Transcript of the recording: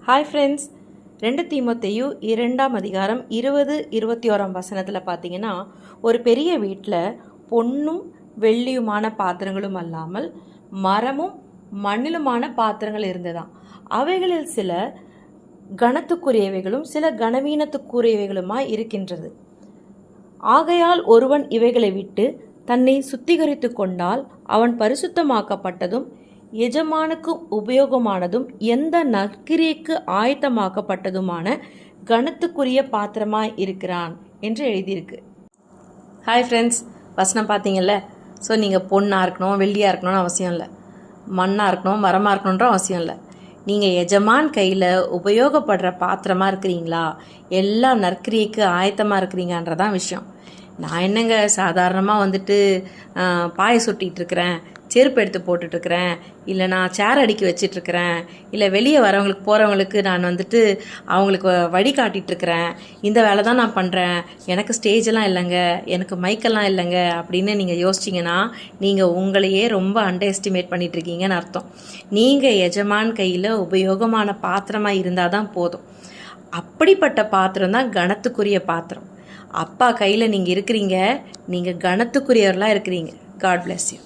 Hi friends, 2 தீமோத்தேயு 2ஆம் அதிகாரம் 20-21 வசனத்தில் பார்த்தீங்கன்னா, ஒரு பெரிய வீட்டில் பொன்னும் வெள்ளியுமான பாத்திரங்களும் அல்லாமல் மரமும் மண்ணிலுமான பாத்திரங்கள் இருந்ததாம். அவைகளில் சில கனத்துக்குரியவைகளும் சில கனவீனத்துக்குரியவைகளுமாய் இருக்கின்றது. ஆகையால் ஒருவன் இவைகளை விட்டு தன்னை சுத்திகரித்து கொண்டால் அவன் பரிசுத்தமாக்கப்பட்டதும் எஜமானுக்கு உபயோகமானதும் எந்த நற்கிரியைக்கு ஆயத்தமாக்கப்பட்டதுமான கனத்துக்குரிய பாத்திரமாய் இருக்கிறான் என்று எழுதியிருக்கு. ஹாய் ஃப்ரெண்ட்ஸ், வசனம் பார்த்தீங்கல்ல. ஸோ நீங்கள் பொண்ணாக இருக்கணும், வெள்ளியாக இருக்கணும்னு அவசியம் இல்லை, மண்ணாக இருக்கணும், மரமாக இருக்கணுன்ற அவசியம் இல்லை. நீங்கள் எஜமான் கையில் உபயோகப்படுற பாத்திரமாக இருக்கிறீங்களா, எல்லா நற்கிரியைக்கு ஆயத்தமாக இருக்கிறீங்கன்றதான் விஷயம். நான் என்னங்க சாதாரணமாக பாயை சுட்டிகிட்டு இருக்கிறேன், செருப்பு எடுத்து போட்டுட்ருக்கிறேன், இல்லை நான் சேர் அடுக்கி வச்சிட்ருக்கிறேன், இல்லை வெளியே வரவங்களுக்கு போகிறவங்களுக்கு நான் அவங்களுக்கு வழி காட்டிகிட்ருக்கிறேன், இந்த வேலை தான் நான் பண்ணுறேன், எனக்கு ஸ்டேஜெல்லாம் இல்லைங்க, எனக்கு மைக்கெல்லாம் இல்லைங்க அப்படின்னு நீங்கள் யோசிச்சிங்கன்னா நீங்கள் உங்களையே ரொம்ப அண்டர் எஸ்டிமேட் பண்ணிகிட்ருக்கீங்கன்னு அர்த்தம். நீங்கள் எஜமான் கையில் உபயோகமான பாத்திரமாக இருந்தால் தான் போதும். அப்படிப்பட்ட பாத்திரம் தான் கனத்துக்குரிய பாத்திரம். அப்பா கையில் நீங்கள் இருக்கிறீங்க, நீங்கள் கனத்துக்குரியவர்களாக இருக்கிறீங்க. God bless you.